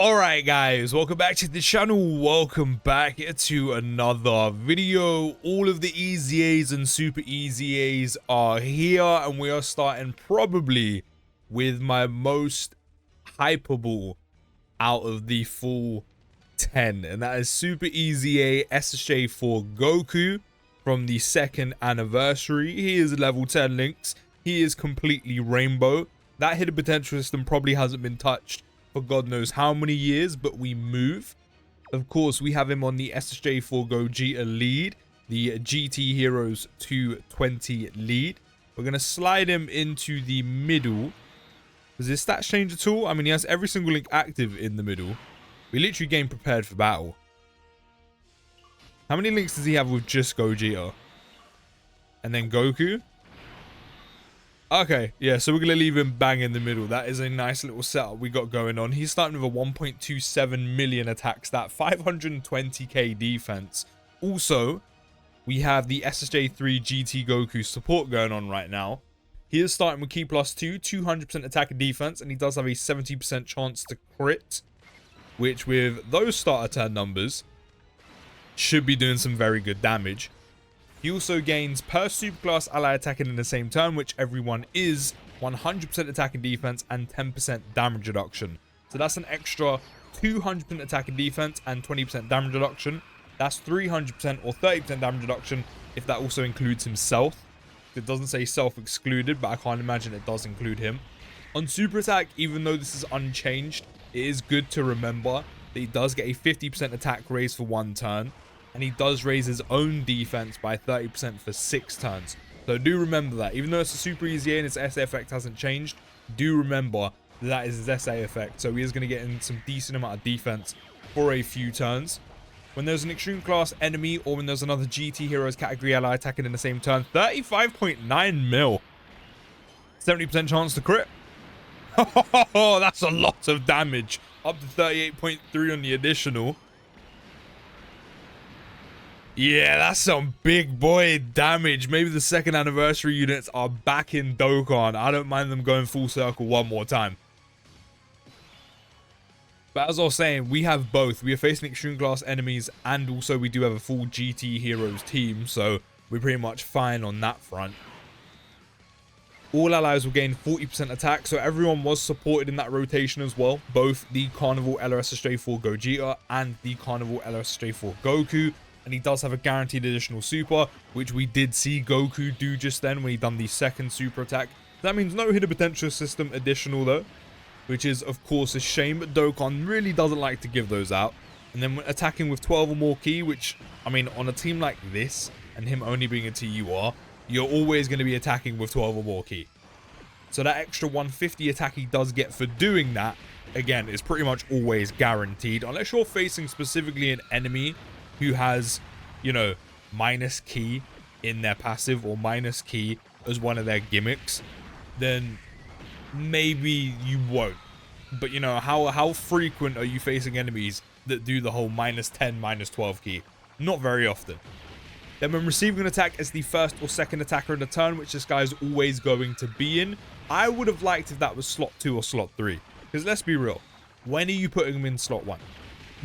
Alright guys, welcome back to the channel. Welcome back to another video. All of the EZAs and super EZAs are here, and we are starting probably with my most hypeable out of the full 10, and that is Super EZA SSJ4 Goku from the 2nd anniversary. He is level 10 links. He is completely rainbow. That hidden potential system probably hasn't been touched for God knows how many years, but we move. Of course, we have him on the SSJ4 Gogeta lead, the GT Heroes 220 lead. We're going to slide him into the middle. Does his stats change at all? I mean, he has every single link active in the middle. We literally game prepared for battle. How many links does he have with just Gogeta? And then Goku? Okay, yeah, so we're going to leave him bang in the middle. That is a nice little setup we got going on. He's starting with a 1.27 million attack stat, 520k defense. Also, we have the SSJ3 GT Goku support going on right now. He is starting with key plus 2, 200% attack and defense, and he does have a 70% chance to crit, which with those starter turn numbers should be doing some very good damage. He also gains per superclass ally attacking in the same turn, which everyone is, 100% attack and defense and 10% damage reduction. So that's an extra 200% attack and defense and 20% damage reduction. That's 300% or 30% damage reduction if that also includes himself. It doesn't say self excluded, but I can't imagine it does include him. On super attack, even though this is unchanged, it is good to remember that he does get a 50% attack raise for 1 turn. And he does raise his own defense by 30% for 6 turns. So do remember that. Even though it's a super EZA and its SA effect hasn't changed, do remember that is his SA effect. So he is going to get in some decent amount of defense for a few turns. When there's an extreme class enemy or when there's another GT Heroes category ally attacking in the same turn, 35.9 mil. 70% chance to crit. Oh, that's a lot of damage. Up to 38.3 on the additional. Yeah, that's some big boy damage. Maybe the 2nd anniversary units are back in Dokkan. I don't mind them going full circle one more time. But as I was saying, we have both. We are facing extreme class enemies, and also we do have a full GT Heroes team, so we're pretty much fine on that front. All allies will gain 40% attack, so everyone was supported in that rotation as well. Both the Carnival SSJ4 Gogeta and the Carnival SSJ4 Goku. And he does have a guaranteed additional super, which we did see Goku do just then when he done the 2nd super attack. That means no hidden potential system additional though, which is of course a shame, but Dokkan really doesn't like to give those out. And then when attacking with 12 or more key, which, I mean, on a team like this, and him only being a TUR, you're always going to be attacking with 12 or more key. So that extra 150 attack he does get for doing that, again, is pretty much always guaranteed, unless you're facing specifically an enemy who has, you know, minus key in their passive or minus key as one of their gimmicks, then maybe you won't. But you know, how frequent are you facing enemies that do the whole minus 10, minus 12 key? Not very often. Then when receiving an attack as the 1st or 2nd attacker in a turn, which this guy is always going to be in, I would have liked if that was slot 2 or slot 3. Because let's be real, when are you putting him in slot 1?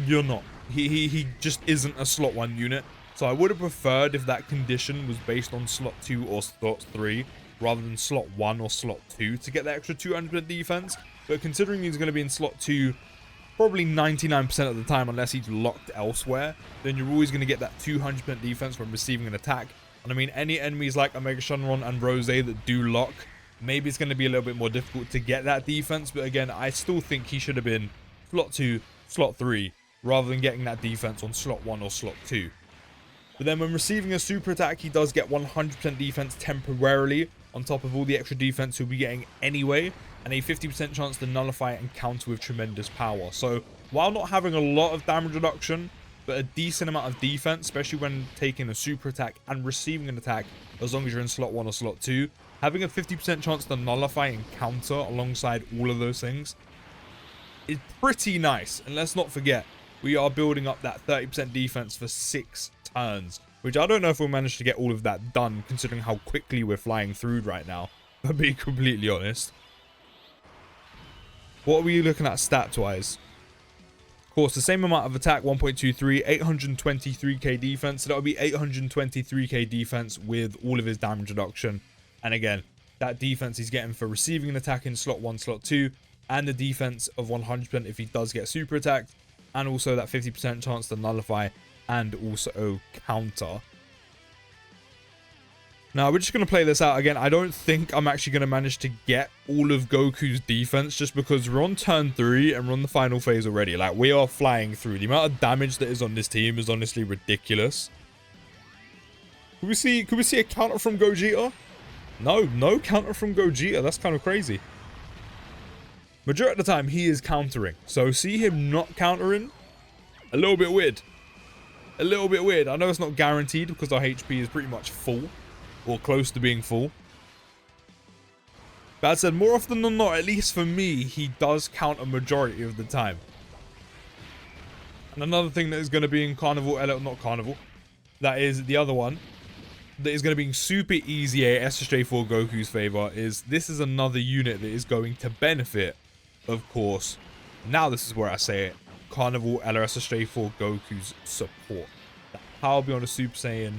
You're not. He just isn't a slot 1 unit. So I would have preferred if that condition was based on slot 2 or slot 3 rather than slot 1 or slot 2 to get that extra 200% defense. But considering he's going to be in slot 2 probably 99% of the time unless he's locked elsewhere, then you're always going to get that 200% defense from receiving an attack. And I mean, any enemies like Omega Shenron and Rose that do lock, maybe it's going to be a little bit more difficult to get that defense. But again, I still think he should have been slot 2, slot 3, rather than getting that defense on slot 1 or slot 2. But then when receiving a super attack, he does get 100% defense temporarily, on top of all the extra defense he'll be getting anyway, and a 50% chance to nullify and counter with tremendous power. So while not having a lot of damage reduction, but a decent amount of defense, especially when taking a super attack and receiving an attack, as long as you're in slot 1 or slot 2, having a 50% chance to nullify and counter alongside all of those things is pretty nice. And let's not forget, we are building up that 30% defense for 6 turns, which I don't know if we'll manage to get all of that done considering how quickly we're flying through right now, to be completely honest. What are we looking at stats wise? course, the same amount of attack, 1.23, 823k defense. So that would be 823k defense with all of his damage reduction. And again, that defense he's getting for receiving an attack in slot 1, slot 2, and the defense of 100% if he does get super attacked, and also that 50% chance to nullify and also counter. Now, we're just going to play this out again. I don't think I'm actually going to manage to get all of Goku's defense just because we're on turn 3 and we're on the final phase already. Like, we are flying through. The amount of damage that is on this team is honestly ridiculous. Could we see a counter from Gogeta? No counter from Gogeta. That's kind of crazy. Majority of the time, he is countering. So, see him not countering? A little bit weird. A little bit weird. I know it's not guaranteed because our HP is pretty much full. Or close to being full. But as I said, more often than not, at least for me, he does count a majority of the time. And another thing that is going to be in Carnival, not Carnival, that is the other one, that is going to be in super EZA SSJ4 Goku's favor, is this is another unit that is going to benefit, of course, now this is where I say it, Carnival SSJ4 Goku's support. The power beyond a Super Saiyan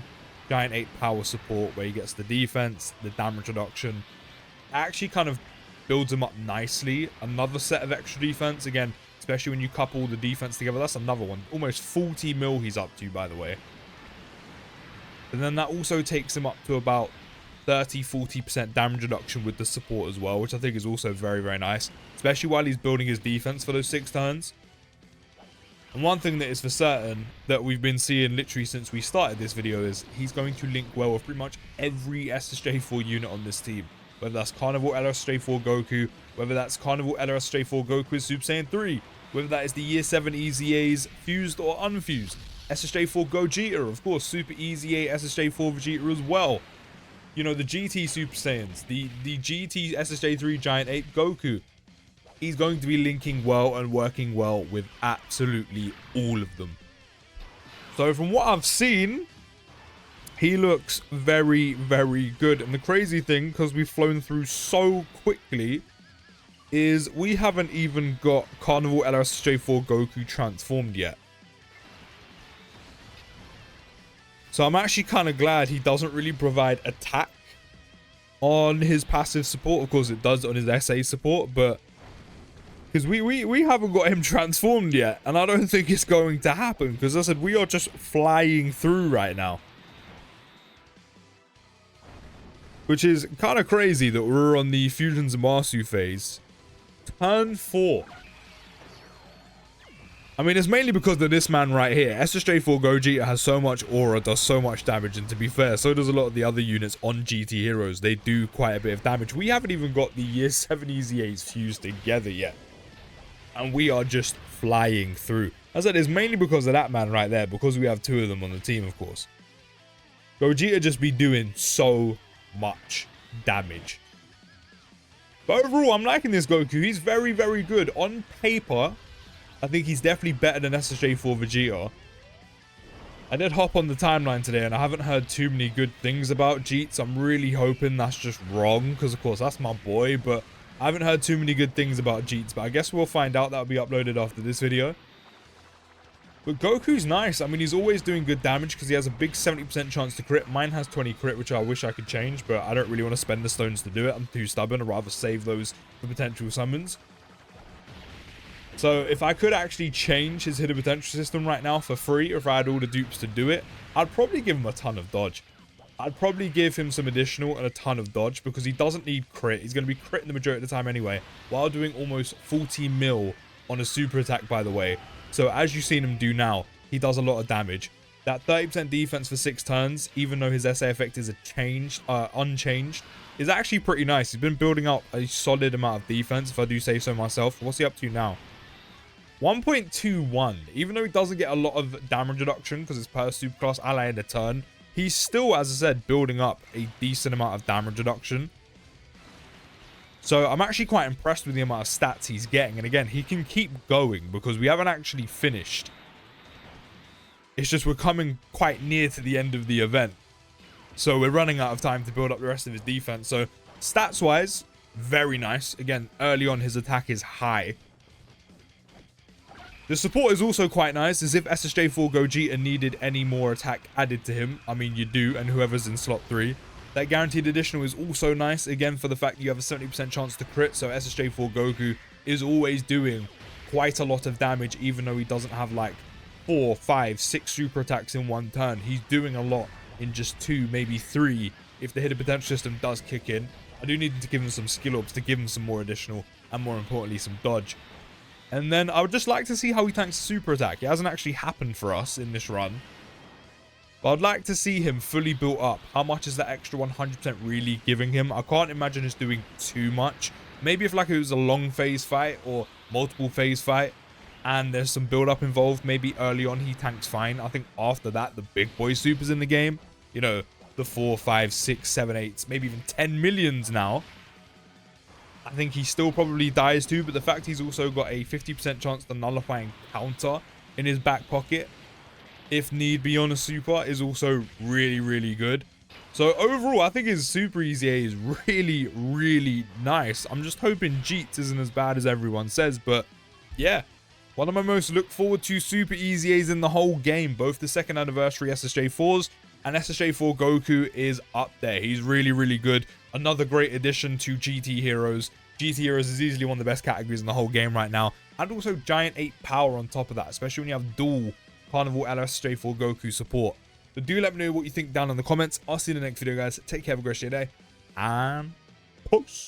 Giant 8 power support, where he gets the defense, the damage reduction. Actually kind of builds him up nicely. Another set of extra defense. Again, especially when you couple the defense together. That's another one. Almost 40 mil he's up to, by the way. And then that also takes him up to about 30-40% damage reduction with the support as well, which I think is also very, very nice. Especially while he's building his defense for those 6 turns. And one thing that is for certain that we've been seeing literally since we started this video is he's going to link well with pretty much every SSJ4 unit on this team. Whether that's Carnival SSJ4 Goku, whether that's Carnival SSJ4 Goku with Super Saiyan 3, whether that is the Year 7 EZAs fused or unfused. SSJ4 Gogeta, of course, Super EZA SSJ4 Vegeta as well. You know, the GT Super Saiyans, the GT SSJ3 Giant 8 Goku. He's going to be linking well and working well with absolutely all of them. So from what I've seen, he looks very, very good. And the crazy thing, because we've flown through so quickly, is we haven't even got Carnival SSJ4 Goku transformed yet. So I'm actually kind of glad he doesn't really provide attack on his passive support. Of course, it does on his SA support, but because we haven't got him transformed yet, and I don't think it's going to happen, because as I said, we are just flying through right now. Which is kind of crazy that we're on the Fusion Zamasu phase. Turn 4. I mean, it's mainly because of this man right here. SSJ4 Gogeta has so much aura, does so much damage, and to be fair, so does a lot of the other units on GT Heroes. They do quite a bit of damage. We haven't even got the Year 7 EZAs fused together yet. And we are just flying through. As I said, it's mainly because of that man right there, because we have 2 of them on the team, of course. Gogeta just be doing so much damage. But overall, I'm liking this Goku. He's very, very good. On paper, I think he's definitely better than SSJ4 Vegeta. I did hop on the timeline today, and I haven't heard too many good things about Jeets. I'm really hoping that's just wrong, because of course, that's my boy, but I haven't heard too many good things about Jeets, but I guess we'll find out. That'll be uploaded after this video. But Goku's nice. I mean, he's always doing good damage because he has a big 70% chance to crit. Mine has 20 crit, which I wish I could change, but I don't really want to spend the stones to do it. I'm too stubborn. I'd rather save those for potential summons. So if I could actually change his hidden potential system right now for free, or if I had all the dupes to do it, I'd probably give him a ton of dodge. I'd probably give him some additional and a ton of dodge, because he doesn't need crit. He's going to be critting the majority of the time anyway, while doing almost 40 mil on a super attack, by the way. So as you've seen him do now, he does a lot of damage. That 30% defense for 6 turns, even though his SA effect is unchanged, is actually pretty nice. He's been building up a solid amount of defense, if I do say so myself. What's he up to now? 1.21. Even though he doesn't get a lot of damage reduction because it's per superclass ally in a turn, he's still, as I said, building up a decent amount of damage reduction. So I'm actually quite impressed with the amount of stats he's getting. And again, he can keep going because we haven't actually finished. It's just we're coming quite near to the end of the event. So we're running out of time to build up the rest of his defense. So stats-wise, very nice. Again, early on, his attack is high. The support is also quite nice, as if SSJ4 Gogeta needed any more attack added to him. I mean, you do, and whoever's in slot 3. That guaranteed additional is also nice, again, for the fact you have a 70% chance to crit, so SSJ4 Goku is always doing quite a lot of damage, even though he doesn't have like 4, 5, 6 super attacks in one turn. He's doing a lot in just 2, maybe 3, if the hidden potential system does kick in. I do need to give him some skill ups to give him some more additional, and more importantly, some dodge. And then I would just like to see how he tanks super attack. It hasn't actually happened for us in this run. But I'd like to see him fully built up. How much is that extra 100% really giving him? I can't imagine it's doing too much. Maybe if like it was a long phase fight or multiple phase fight and there's some build up involved, maybe early on he tanks fine. I think after that, the big boy supers in the game, you know, the 4, 5, 6, 7, 8, maybe even 10 millions now. I think he still probably dies too, but the fact he's also got a 50% chance to nullifying counter in his back pocket, if need be on a super, is also really, really good. So overall, I think his super EZA is really, really nice. I'm just hoping Jeets isn't as bad as everyone says, but yeah. One of my most look forward to super EZAs in the whole game, both the 2nd anniversary SSJ4s and SSJ4 Goku is up there. He's really, really good. Another great addition to GT Heroes. GT Heroes is easily one of the best categories in the whole game right now. And also Giant 8 power on top of that, especially when you have dual Carnival and SSJ4 Goku support. So do let me know what you think down in the comments. I'll see you in the next video, guys. Take care, have a great day, and peace.